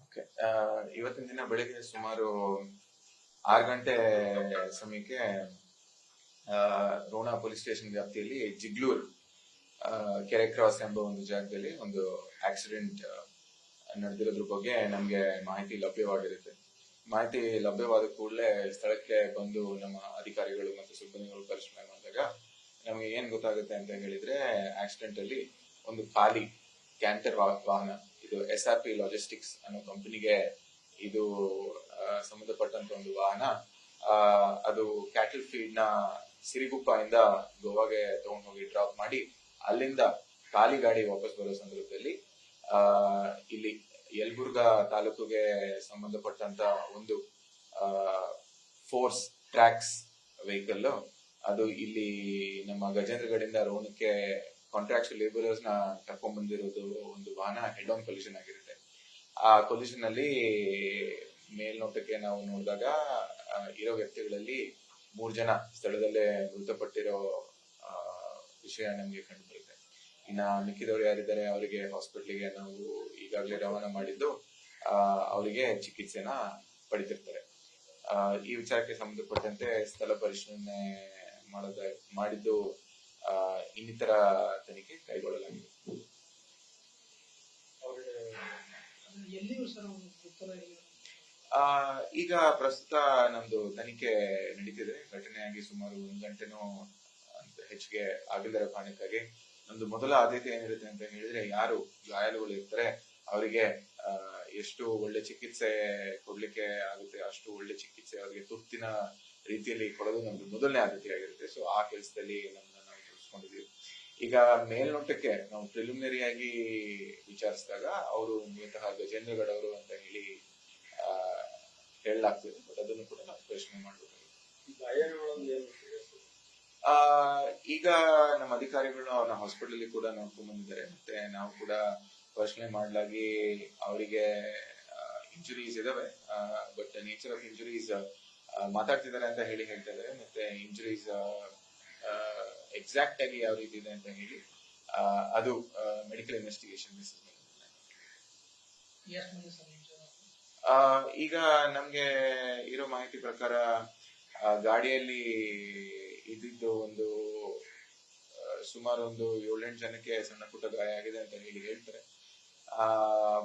Okay. ಇವತ್ತಿನ ದಿನ ಬೆಳಗ್ಗೆ ಸುಮಾರು 6 ಗಂಟೆ ಸಮಯಕ್ಕೆ ರೋಣ ಪೊಲೀಸ್ ಸ್ಟೇಷನ್ ವ್ಯಾಪ್ತಿಯಲ್ಲಿ ಜಿಗ್ಲೂರ್ ಕೆರೆ ಕ್ರಾಸ್ ಎಂಬ ಒಂದು ಜಾಗದಲ್ಲಿ ಒಂದು ಆಕ್ಸಿಡೆಂಟ್ ನಡೆದಿರೋದ್ರ ಬಗ್ಗೆ ನಮಗೆ ಮಾಹಿತಿ ಲಭ್ಯವಾಗಿರುತ್ತೆ. ಮಾಹಿತಿ ಲಭ್ಯವಾದ ಕೂಡಲೇ ಸ್ಥಳಕ್ಕೆ ಬಂದು ನಮ್ಮ ಅಧಿಕಾರಿಗಳು ಮತ್ತು ಸಿಬ್ಬಂದಿಗಳು ಪರಿಶೀಲನೆ ಮಾಡಿದಾಗ ನಮಗೆ ಏನ್ ಗೊತ್ತಾಗುತ್ತೆ ಅಂತ ಹೇಳಿದ್ರೆ, ಆಕ್ಸಿಡೆಂಟ್ ಅಲ್ಲಿ ಒಂದು ಖಾಲಿ ಕ್ಯಾಂಟರ್ ವಾಹನ, ಇದು SRP ಲಾಜಿಸ್ಟಿಕ್ಸ್ ಅನ್ನೋ ಕಂಪನಿಗೆ ಇದು ಸಂಬಂಧಪಟ್ಟಂತ ಒಂದು ವಾಹನ, ಅದು ಕ್ಯಾಟಲ್ ಫೀಡ್ ನ ಸಿರಿಗುಪ್ಪ ಇಂದ ಗೋವಾಗೆ ತಗೊಂಡು ಹೋಗಿ ಡ್ರಾಪ್ ಮಾಡಿ ಅಲ್ಲಿಂದ ಖಾಲಿ ಗಾಡಿ ವಾಪಸ್ ಬರೋ ಸಂದರ್ಭದಲ್ಲಿ ಇಲ್ಲಿ ಯಲಬುರ್ಗಾ ತಾಲೂಕಿಗೆ ಸಂಬಂಧಪಟ್ಟಂತ ಒಂದು ಫೋರ್ಸ್ ಟ್ರ್ಯಾಕ್ಸ್ ವೆಹಿಕಲ್ ಅದು ಇಲ್ಲಿ ನಮ್ಮ ಗಜೇಂದ್ರಗಢದಿಂದ ರೋಣಕ್ಕೆ ಕಾಂಟ್ರಾಕ್ಚುಯಲ್ ಲೇಬರರ್ಸ್ ನ ಕರ್ಕೊಂಡ್ ಬಂದಿರೋದು ಒಂದು ವಾಹನ ಹೆಡ್ ಆನ್ ಕೊಲಿಷನ್ ಆಗಿರುತ್ತೆ. ಆ ಕೊಲಿಷನ್ ಅಲ್ಲಿ ಮೇಲ್ನೋಟಕ್ಕೆ ನಾವು ನೋಡಿದಾಗ ಇರೋ ವ್ಯಕ್ತಿಗಳಲ್ಲಿ 3 ಜನ ಸ್ಥಳದಲ್ಲೇ ಮೃತಪಟ್ಟಿರೋ ವಿಷಯ ನಮಗೆ ಕಂಡು ಬರುತ್ತೆ. ಇನ್ನ ಮಿಕ್ಕಿದವರು ಯಾರಿದ್ದಾರೆ ಅವರಿಗೆ ಹಾಸ್ಪಿಟ್ಲಿಗೆ ನಾವು ಈಗಾಗಲೇ ರವಾನೆ ಮಾಡಿದ್ದು ಅವರಿಗೆ ಚಿಕಿತ್ಸೆನ ಪಡಿತಿರ್ತಾರೆ. ಈ ವಿಚಾರಕ್ಕೆ ಸಂಬಂಧಪಟ್ಟಂತೆ ಸ್ಥಳ ಪರಿಶೀಲನೆ ಮಾಡಿದ್ದು ಇನ್ನಿತರ ತನಿಖೆ ಕೈಗೊಳ್ಳಲಾಗಿದೆ. ಈಗ ಪ್ರಸ್ತುತ ನಮ್ದು ತನಿಖೆ ನಡೀತಿದೆ. ಘಟನೆಯಾಗಿ ಸುಮಾರು 1 ಗಂಟೆನೂ ಹೆಚ್ಚಿಗೆ ಆಗಿಲ್ಲದ ಕಾರಣಕ್ಕಾಗಿ ನಮ್ದು ಮೊದಲ ಆದ್ಯತೆ ಏನಿರುತ್ತೆ ಅಂತ ಹೇಳಿದ್ರೆ, ಯಾರು ಗಾಯಾಳುಗಳು ಇರ್ತಾರೆ ಅವರಿಗೆ ಎಷ್ಟು ಒಳ್ಳೆ ಚಿಕಿತ್ಸೆ ಕೊಡ್ಲಿಕ್ಕೆ ಆಗುತ್ತೆ ಅಷ್ಟು ಒಳ್ಳೆ ಚಿಕಿತ್ಸೆ ಅವರಿಗೆ ತುರ್ತಿನ ರೀತಿಯಲ್ಲಿ ಕೊಡೋದು ನಮ್ದು ಮೊದಲನೇ ಆದ್ಯತೆ ಆಗಿರುತ್ತೆ. ಸೊ ಆ ಕೆಲಸದಲ್ಲಿ ನಮ್ಮನ್ನ ನಾವು ತೊಡಗಿಸ್ಕೊಂಡಿದೀವಿ. ಈಗ ಮೇಲ್ನೋಟಕ್ಕೆ ನಾವು ಪ್ರಿಲಿಮಿನರಿ ಆಗಿ ವಿಚಾರಿಸಿದಾಗ ಅವರು ಮೂಲತಃ ಗಜೇಂದ್ರಗಢ ಅವರು ಅಂತ ಹೇಳಿ ಹೇಳಲಾಗ್ತದೆ. ಬಟ್ ಅದನ್ನು ಕೂಡ ನಾವು ಪ್ರಶ್ನೆ ಮಾಡಬೇಕಾಗಿದೆ. ಈಗ ನಮ್ಮ ಅಧಿಕಾರಿಗಳು ಅವ್ರನ್ನ ಹಾಸ್ಪಿಟಲ್ ಕೂಡ ನೋಡ್ಕೊಂಡ್ ಬಂದಿದ್ದಾರೆ. ಮತ್ತೆ ನಾವು ಕೂಡ ಪರಿಶೀಲನೆ ಮಾಡಲಾಗಿ ಅವರಿಗೆ ಇಂಜುರೀಸ್ ಇದಾವೆ. ಬಟ್ ನೇಚರ್ ಆಫ್ ಇಂಜುರೀಸ್ ಮಾತಾಡ್ತಿದ್ದಾರೆ ಅಂತ ಹೇಳ್ತಾ ಇದ್ದಾರೆ. ಮತ್ತೆ ಇಂಜುರೀಸ್ ಎಕ್ಸಾಕ್ಟ್ ಆಗಿ ಯಾವ ರೀತಿ ಇದೆ ಅಂತ ಹೇಳಿ ಅದು ಮೆಡಿಕಲ್ ಇನ್ವೆಸ್ಟಿಗೇಷನ್ ಬೇಸಿಸ್ ಮೇಲೆ. ಈಗ ನಮ್ಗೆ ಇರೋ ಮಾಹಿತಿ ಪ್ರಕಾರ ಗಾಡಿಯಲ್ಲಿ ಇದ್ದಿದ್ದು ಒಂದು ಸುಮಾರು ಒಂದು 7-8 ಜನಕ್ಕೆ ಸಣ್ಣ ಪುಟ್ಟ ಗಾಯ ಆಗಿದೆ ಅಂತ ಹೇಳಿ ಹೇಳ್ತಾರೆ.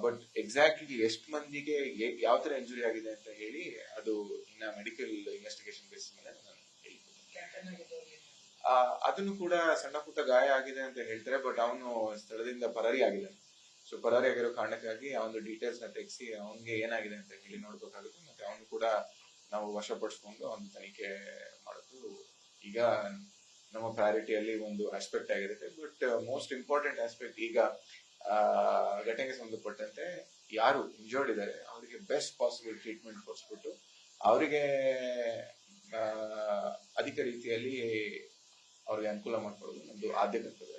ಬಟ್ ಎಕ್ಸಾಕ್ಟ್ಲಿ ಎಷ್ಟು ಮಂದಿಗೆ ಯಾವ ತರ ಇಂಜುರಿ ಆಗಿದೆ ಅಂತ ಹೇಳಿ ಅದು ಇನ್ನ ಮೆಡಿಕಲ್ ಇನ್ವೆಸ್ಟಿಗೇಷನ್ ಬೇಸಿಸ್ ಮೇಲೆ ನಾನು ಹೇಳ್ತೀನಿ. ಅದನ್ನು ಕೂಡ ಸಣ್ಣ ಪುಟ್ಟ ಗಾಯ ಆಗಿದೆ ಅಂತ ಹೇಳ್ತಾರೆ. ಬಟ್ ಅವನು ಸ್ಥಳದಿಂದ ಪರಾರಿ ಆಗಿದ್ದಾನೆ. ಸೊ ಪರಾರಿ ಆಗಿರೋ ಕಾರಣಕ್ಕಾಗಿ ಅವನ ಡೀಟೇಲ್ಸ್ ನ ತೆಗೆಸಿ ಅವನಿಗೆ ಏನಾಗಿದೆ ಅಂತ ಹೇಳಿ ನೋಡ್ಬೇಕಾಗುತ್ತೆ. ಮತ್ತೆ ಅವನು ಕೂಡ ನಾವು ವಶಪಡಿಸ್ಕೊಂಡು ಅವನ ತನಿಖೆ ಮಾಡೋದು ಈಗ ನಮ್ಮ ಪ್ರಯಾರಿಟಿಯಲ್ಲಿ ಒಂದು ಆಸ್ಪೆಕ್ಟ್ ಆಗಿರುತ್ತೆ. ಬಟ್ ಮೋಸ್ಟ್ ಇಂಪಾರ್ಟೆಂಟ್ ಆಸ್ಪೆಕ್ಟ್ ಈಗ ಘಟನೆಗೆ ಸಂಬಂಧಪಟ್ಟಂತೆ ಯಾರು ಇಂಜರ್ಡ್ ಇದ್ದಾರೆ ಅವರಿಗೆ ಬೆಸ್ಟ್ ಪಾಸಿಬಲ್ ಟ್ರೀಟ್ಮೆಂಟ್ ಕೊಡಿಸ್ಬಿಟ್ಟು ಅವರಿಗೆ ಅಧಿಕ ರೀತಿಯಲ್ಲಿ ಅವ್ರಿಗೆ ಅನುಕೂಲ ಮಾಡ್ಕೊಳ್ಳೋದು ನಮ್ದು ಆದ್ಯ ಕರ್ತವ್ಯ.